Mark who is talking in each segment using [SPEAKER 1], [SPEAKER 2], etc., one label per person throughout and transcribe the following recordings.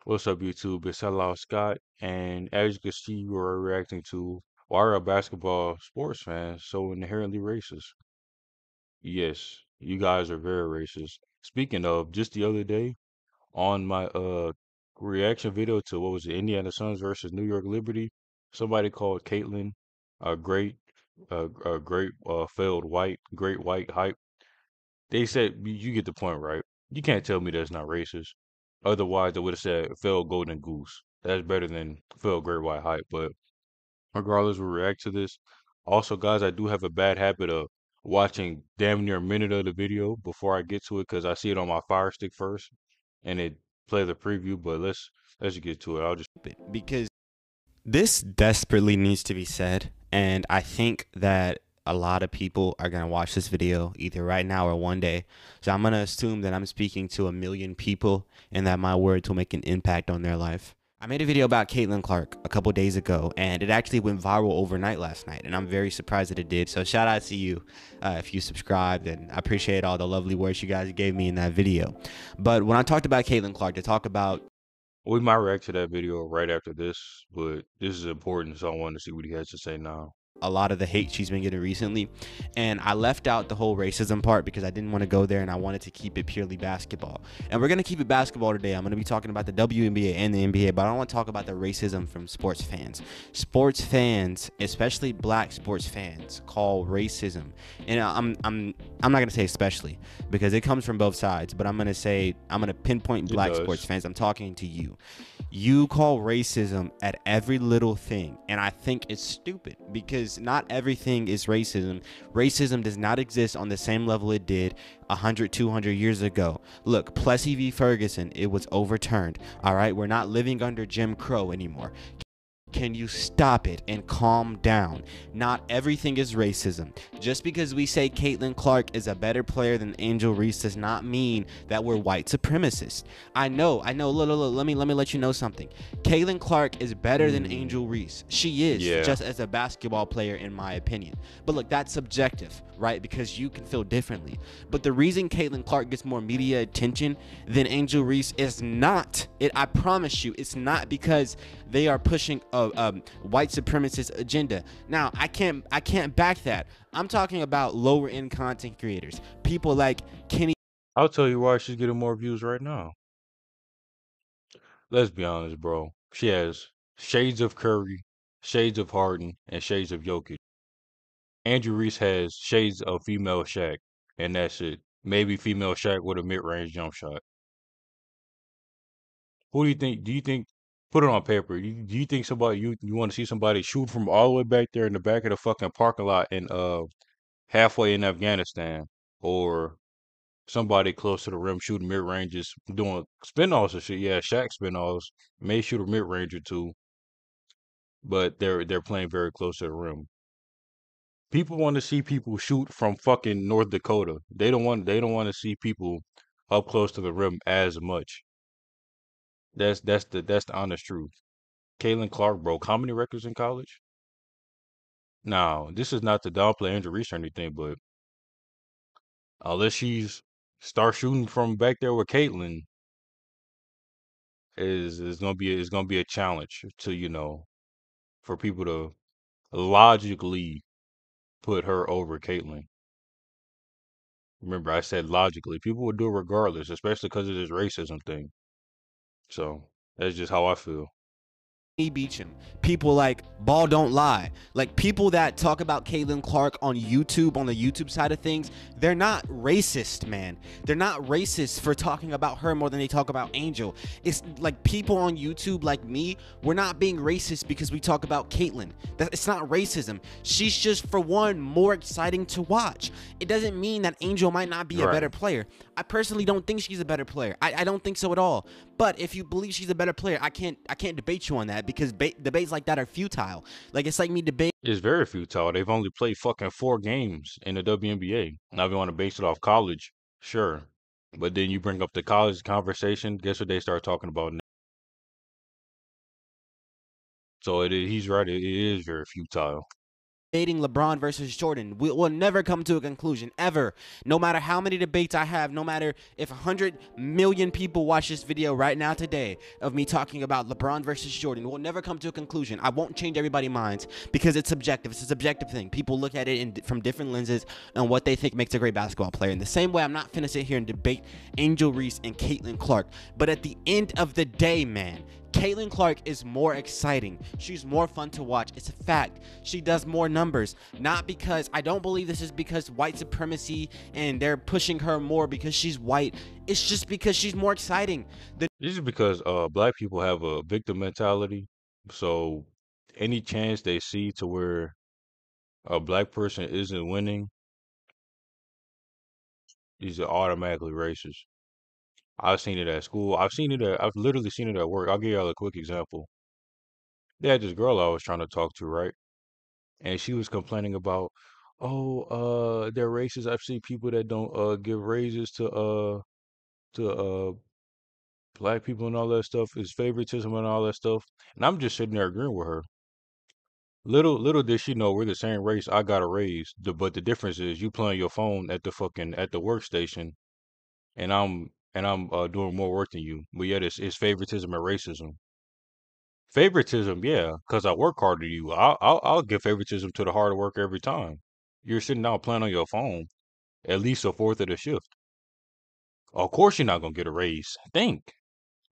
[SPEAKER 1] What's up, YouTube? It's Hello Scott, and as you can see, you are reacting to why are basketball sports fans so inherently racist? Yes, you guys are very racist. Speaking of, just the other day on my reaction video to what was it, Indiana Suns versus New York Liberty, somebody called Caitlyn a great failed great white hype. They said you get the point, right? You can't tell me that's not racist. Otherwise, they would have said failed golden goose. That's better than failed great white hype. But regardless, we'll react to this. Also, guys, I do have a bad habit of watching damn near a minute of the video before I get to it because I see it on my Fire Stick first, and it plays the preview. But let's just get to it. I'll just
[SPEAKER 2] Because this desperately needs to be said, and I think that a lot of people are going to watch this video either right now or one day. So I'm going to assume that I'm speaking to a million people and that my words will make an impact on their life. I made a video about Caitlin Clark a couple days ago, and it actually went viral overnight last night, and I'm very surprised that it did. So shout out to you if you subscribed, and I appreciate all the lovely words you guys gave me in that video. But when I talked about Caitlin Clark, to talk about
[SPEAKER 1] we might react to that video right after this, but this is important, so I want to see what he has to say now.
[SPEAKER 2] a lot of the hate she's been getting recently, and I left out the whole racism part because I didn't want to go there, and I wanted to keep it purely basketball. And we're going to keep it basketball today. I'm going to be talking about the WNBA and the NBA, but I don't want to talk about the racism from sports fans. Sports fans, especially black sports fans, call racism, and I'm not going to say especially because it comes from both sides, but I'm going to pinpoint
[SPEAKER 1] It
[SPEAKER 2] black sports
[SPEAKER 1] does.
[SPEAKER 2] fans. I'm talking to you. You call racism at every little thing, and I think it's stupid because not everything is racism. Racism does not exist on the same level it did 100, 200 years ago. Look, Plessy v. Ferguson, it was overturned. All right, we're not living under Jim Crow anymore. Can you stop it and calm down? Not everything is racism. Just because we say Caitlin Clark is a better player than Angel Reese does not mean that we're white supremacists. I know. Look, let me let you know something. Caitlin Clark is better than
[SPEAKER 1] Hmm.
[SPEAKER 2] Angel Reese. She is,
[SPEAKER 1] Yeah.
[SPEAKER 2] just as a basketball player, in my opinion. But look, that's subjective, right? Because you can feel differently. But the reason Caitlin Clark gets more media attention than Angel Reese is not it. I promise you, it's not because they are pushing a white supremacist agenda. Now, I can't back that. I'm talking about lower end content creators, people like Kenny.
[SPEAKER 1] I'll tell you why she's getting more views right now. Let's be honest, bro. She has shades of Curry, shades of Harden, and shades of Jokic. Andrew Reese has shades of female Shaq, and that's it. Maybe female Shaq with a mid-range jump shot. Who do you think? Do you think? Put it on paper. Do you think somebody you want to see somebody shoot from all the way back there in the back of the fucking parking lot in halfway in Afghanistan, or somebody close to the rim shooting mid ranges, doing spin-offs and shit? Yeah, Shaq spin-offs may shoot a mid range or two, but they're playing very close to the rim. People want to see people shoot from fucking North Dakota. They don't want to see people up close to the rim as much. That's the honest truth. Caitlin Clark broke how many records in college? Now, this is not to downplay Angel Reese or anything, but unless she's start shooting from back there with Caitlin, is gonna be a challenge to for people to logically put her over Caitlyn. Remember, I said logically. People would do it regardless, especially because of this racism thing. So that's just how I feel.
[SPEAKER 2] Beecham, people like Ball Don't Lie, like people that talk about Caitlin Clark on YouTube, on the YouTube side of things, they're not racist, man. They're not racist for talking about her more than they talk about Angel. It's like people on YouTube like me, we're not being racist because we talk about Caitlin. It's not racism. She's just, for one, more exciting to watch. It doesn't mean that Angel might not be a
[SPEAKER 1] Right.
[SPEAKER 2] better player. I personally don't think she's a better player. I don't think so at all. But if you believe she's a better player, I can't debate you on that because debates like that are futile. Like, it's like me debating.
[SPEAKER 1] It's very futile. They've only played fucking 4 games in the WNBA. Now, if you want to base it off college, sure. But then you bring up the college conversation, guess what they start talking about now? So he's right. It is very futile.
[SPEAKER 2] debating LeBron versus Jordan. We will never come to a conclusion, ever. No matter how many debates I have, no matter if 100 million people watch this video right now today of me talking about LeBron versus Jordan, we'll never come to a conclusion. I won't change everybody's minds because it's subjective. It's a subjective thing. People look at it from different lenses and what they think makes a great basketball player. In the same way, I'm not finna sit here and debate Angel Reese and Caitlin Clark. But at the end of the day, man, Caitlin Clark is more exciting. She's more fun to watch. It's a fact. She does more numbers. Not because, I don't believe this is because white supremacy and they're pushing her more because she's white. It's just because she's more exciting.
[SPEAKER 1] This is because black people have a victim mentality. So any chance they see to where a black person isn't winning, is automatically racist. I've seen it at school. I've literally seen it at work. I'll give y'all a quick example. They had this girl I was trying to talk to, right? And she was complaining about, oh, they're racist. I've seen people that don't give raises to black people and all that stuff. Is favoritism and all that stuff. And I'm just sitting there agreeing with her. Little did she know we're the same race. I got a raise. But the difference is you playing your phone at the workstation, and I'm doing more work than you. But yet it's favoritism and racism. Favoritism, yeah, because I work harder than you. I'll give favoritism to the harder worker every time. You're sitting down playing on your phone at least a fourth of the shift. Of course you're not gonna get a raise. Think.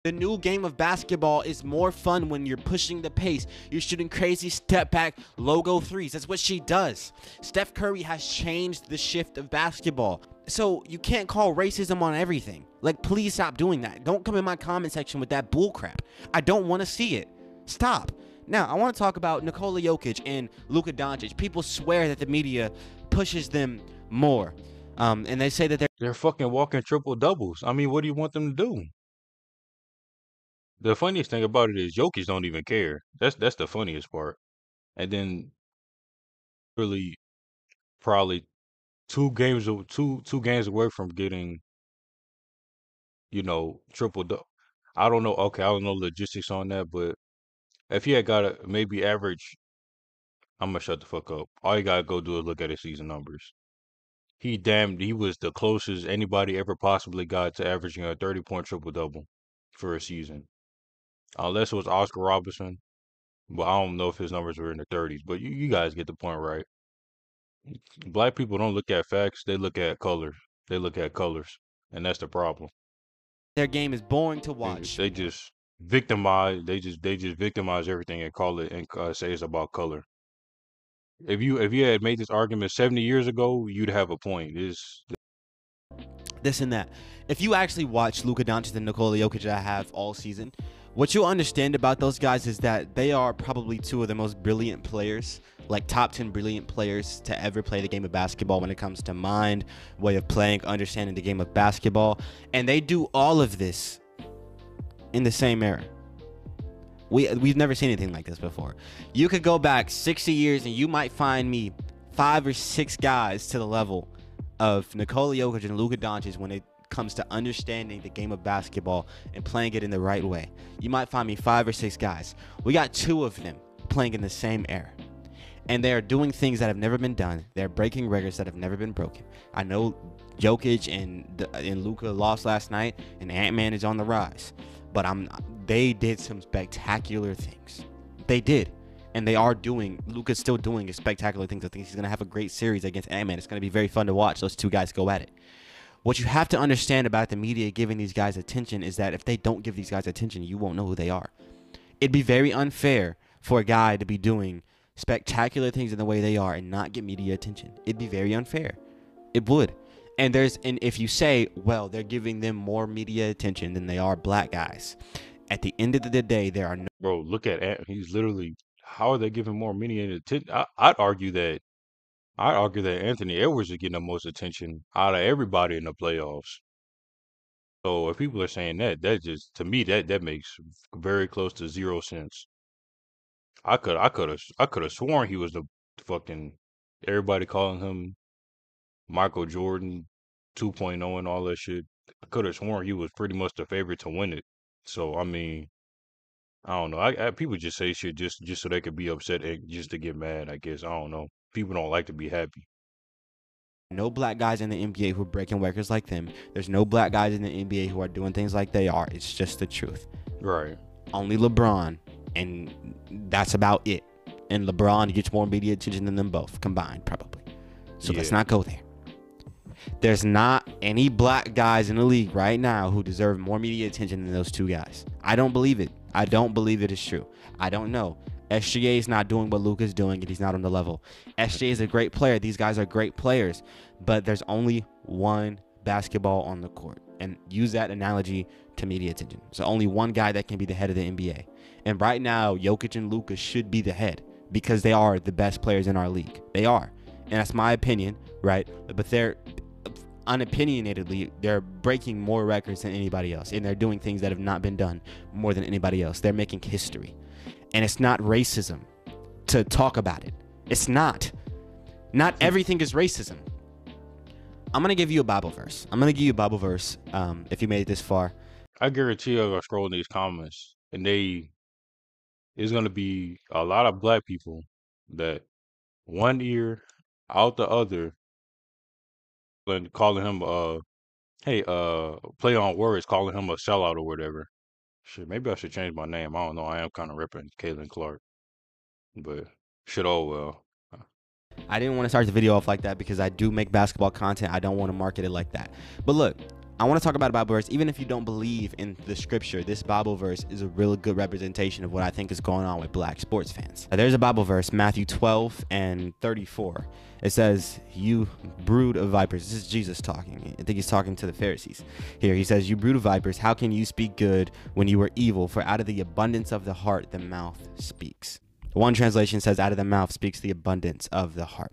[SPEAKER 2] The new game of basketball is more fun when you're pushing the pace. You're shooting crazy step back logo threes. That's what she does. Steph Curry has changed the shift of basketball. So you can't call racism on everything. Like, please stop doing that. Don't come in my comment section with that bullcrap. I don't want to see it. Stop. Now, I want to talk about Nikola Jokic and Luka Doncic. People swear that the media pushes them more. And they say that
[SPEAKER 1] They're fucking walking triple doubles. I mean, what do you want them to do? The funniest thing about it is Jokic don't even care. That's the funniest part. And then really probably two games away from getting, triple double. I don't know. Okay, I don't know logistics on that, but if he had got a maybe average, I'm gonna shut the fuck up. All you gotta go do is look at his season numbers. He was the closest anybody ever possibly got to averaging a 30-point triple double for a season. Unless it was Oscar Robertson, but I don't know if his numbers were in the 30s. But you guys get the point, right? Black people don't look at facts, they look at colors. They look at colors. And that's the problem.
[SPEAKER 2] their game is boring to
[SPEAKER 1] They,
[SPEAKER 2] watch.
[SPEAKER 1] they just they just victimize everything and call it and say it's about color. If you had made this argument 70 years ago, you'd have a point. Is
[SPEAKER 2] This and that. If you actually watch Luka Doncic and Nikola Jokic that I have all season, what you'll understand about those guys is that they are probably two of the most brilliant players, like top 10 brilliant players to ever play the game of basketball when it comes to mind, way of playing, understanding the game of basketball. And they do all of this in the same era. We've never seen anything like this before. You could go back 60 years and you might find me 5 or 6 guys to the level of Nikola Jokic and Luka Doncic when it comes to understanding the game of basketball and playing it in the right way. You might find me 5 or 6 guys. We got 2 of them playing in the same era. And they are doing things that have never been done. They're breaking records that have never been broken. I know Jokic and Luka lost last night, and Ant-Man is on the rise. But they did some spectacular things. They did. And they are doing, Luka's still doing spectacular things. I think he's going to have a great series against Ant-Man. It's going to be very fun to watch those 2 guys go at it. What you have to understand about the media giving these guys attention is that if they don't give these guys attention, you won't know who they are. It'd be very unfair for a guy to be doing spectacular things in the way they are and not get media attention. It'd be very unfair. It would. And if you say, well, they're giving them more media attention than they are black guys, at the end of the day, there are no.
[SPEAKER 1] bro, look at he's literally how are they giving more media attention? I'd argue that Anthony Edwards is getting the most attention out of everybody in the playoffs. So if people are saying that just to me that makes very close to zero sense. I could have sworn he was the fucking everybody calling him Michael Jordan 2.0 and all that shit. I could have sworn he was pretty much the favorite to win it. So I mean, I don't know. People just say shit just so they could be upset and just to get mad. I guess I don't know. people don't like to be happy.
[SPEAKER 2] No black guys in the NBA who are breaking records like them. There's no black guys in the NBA who are doing things like they are. It's just the truth.
[SPEAKER 1] Right.
[SPEAKER 2] Only LeBron, and that's about it. And LeBron gets more media attention than them both combined, probably. So let's not go there. There's not any black guys in the league right now who deserve more media attention than those two guys. I don't believe it. I don't believe it is true. I don't know. SGA is not doing what Luka's doing, and he's not on the level. SGA is a great player. These guys are great players, but there's only one basketball on the court. And use that analogy to media attention. So only one guy that can be the head of the NBA. And right now, Jokic and Luka should be the head because they are the best players in our league. They are. And that's my opinion, right? But they're unopinionatedly, they're breaking more records than anybody else. And they're doing things that have not been done more than anybody else. They're making history. And it's not racism to talk about it. It's not. Not everything is racism. I'm going to give you a Bible verse. If you made it this far.
[SPEAKER 1] I guarantee you, I'll scroll these comments, and there's gonna be a lot of black people that one ear out the other, and calling him hey play on words, calling him a sellout or whatever. Shit, maybe I should change my name. I don't know. I am kind of ripping Caitlin Clark, but shit, oh well.
[SPEAKER 2] I didn't want to start the video off like that because I do make basketball content. I don't want to market it like that. But look, I want to talk about a Bible verse. Even if you don't believe in the scripture, this Bible verse is a really good representation of what I think is going on with black sports fans. There's a Bible verse, Matthew 12 and 34. It says, "You brood of vipers." This is Jesus talking. I think he's talking to the Pharisees. Here he says, "You brood of vipers, how can you speak good when you are evil? For out of the abundance of the heart, the mouth speaks." One translation says, "Out of the mouth speaks the abundance of the heart."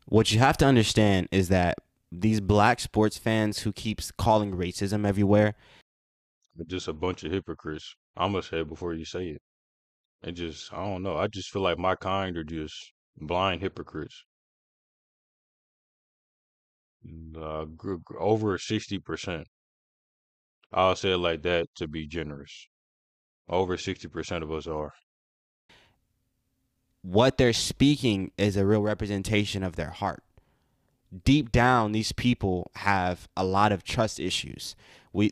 [SPEAKER 2] What you have to understand is that these black sports fans who keeps calling racism everywhere,
[SPEAKER 1] But just a bunch of hypocrites. I'm gonna say it before you say it. It just, I don't know. I just feel like my kind are just blind hypocrites. Over 60%. I'll say it like that to be generous. Over 60% of us are.
[SPEAKER 2] what they're speaking is a real representation of their heart. Deep down, these people have a lot of trust issues.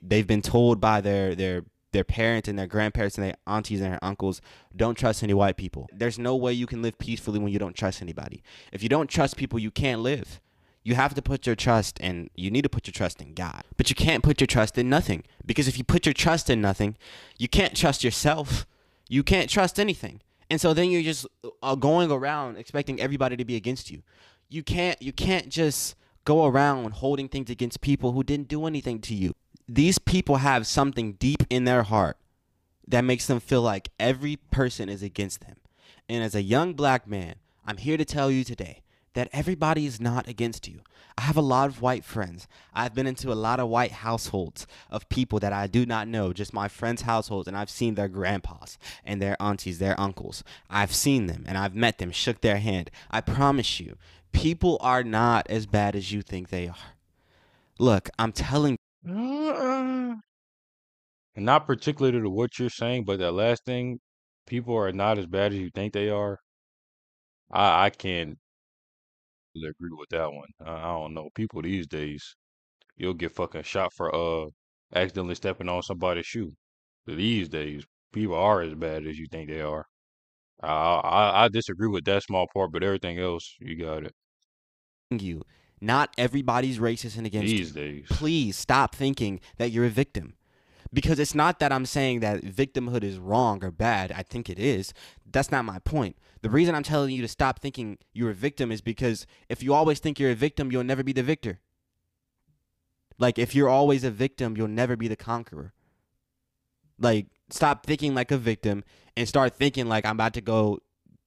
[SPEAKER 2] They've been told by their parents and their grandparents and their aunties and their uncles, don't trust any white people. There's no way you can live peacefully when you don't trust anybody. If you don't trust people, you can't live. You have to put your trust in, you need to put your trust in God. But you can't put your trust in nothing. Because if you put your trust in nothing, you can't trust yourself. You can't trust anything. And so then you're just going around expecting everybody to be against you. You can't just go around holding things against people who didn't do anything to you. These people have something deep in their heart that makes them feel like every person is against them. And as a young black man, I'm here to tell you today that everybody is not against you. I have a lot of white friends. I've been into a lot of white households of people that I do not know, just my friends' households, and I've seen their grandpas and their aunties, their uncles. I've seen them and I've met them, shook their hand. I promise you, people are not as bad as you think they are. Look, I'm telling
[SPEAKER 1] And not particular to what you're saying, but that last thing, people are not as bad as you think they are. I can't really agree with that one. I don't know. People these days, you'll get fucking shot for accidentally stepping on somebody's shoe. These days, people are as bad as you think they are. I disagree with that small part, but everything else, you got it.
[SPEAKER 2] you, not everybody's racist and against
[SPEAKER 1] These
[SPEAKER 2] you.
[SPEAKER 1] days.
[SPEAKER 2] Please stop thinking that you're a victim. Because it's not that I'm saying that victimhood is wrong or bad. I think it is. That's not my point. The reason I'm telling you to stop thinking you're a victim is because if you always think you're a victim, you'll never be the victor. Like, if you're always a victim, you'll never be the conqueror. Like, stop thinking like a victim and start thinking like I'm about to go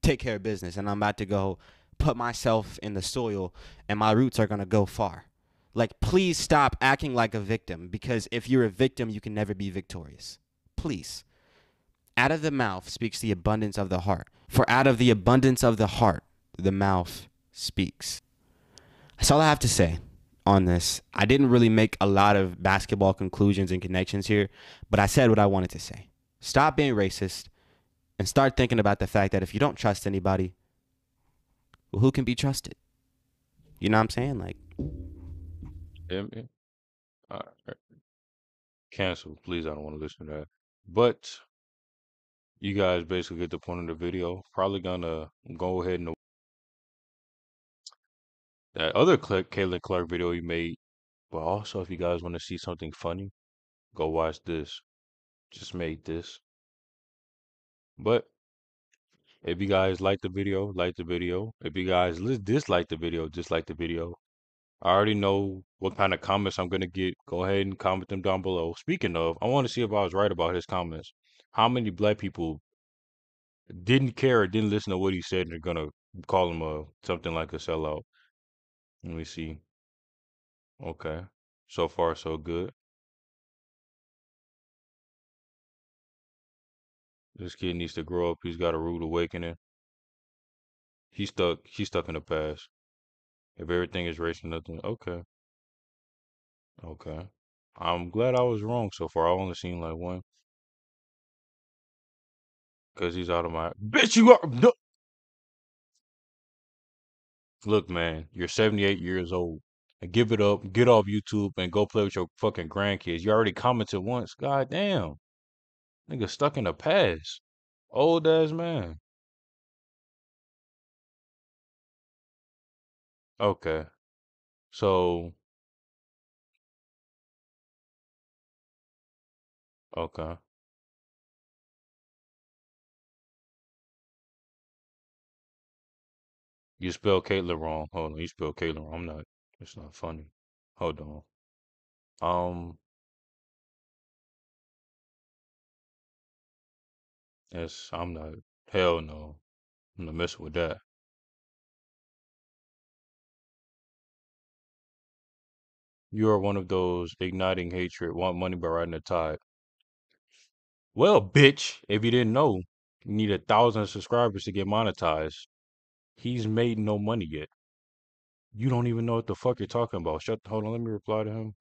[SPEAKER 2] take care of business and I'm about to go put myself in the soil and my roots are going to go far. Like, please stop acting like a victim, because if you're a victim, you can never be victorious. Please. Out of the mouth speaks the abundance of the heart. For out of the abundance of the heart, the mouth speaks. That's all I have to say on this. I didn't really make a lot of basketball conclusions and connections here, but I said what I wanted to say. Stop being racist and start thinking about the fact that if you don't trust anybody, Well, who can be trusted? You know what I'm saying? Like,
[SPEAKER 1] Yeah, man. All right. Cancel, please. I don't want to listen to that. But you guys basically get the point of the video. Probably gonna go ahead and that other Caitlin Clark video he made. But also, if you guys want to see something funny, go watch this. Just made this. But if you guys like the video, like the video. If you guys dislike the video, dislike the video. I already know what kind of comments I'm gonna get. Go ahead and comment them down below. Speaking of, I want to see if I was right about his comments. How many black people didn't care or didn't listen to what he said and are gonna call him a something like a sellout? Let me see. Okay. So far so good. This kid needs to grow up. He's got a rude awakening. He's stuck in the past. If everything is racing, nothing. Okay. Okay. I'm glad I was wrong so far. I only seen like one because he's out of my bitch. You are no. Look, man. You're 78 years old. And give it up. Get off YouTube and go play with your fucking grandkids. You already commented once. God damn. Nigga stuck in the past. Old ass man. Okay. So okay. You spelled Caitlyn wrong. Hold on. You spelled Caitlyn wrong. I'm not. It's not funny. Hold on. Um. Yes. I'm not. Hell no. I'm not messing with that. You are one of those igniting hatred, want money by riding the tide. Well, bitch, if you didn't know, you need 1,000 subscribers to get monetized. He's made no money yet. You don't even know what the fuck you're talking about. Hold on, let me reply to him.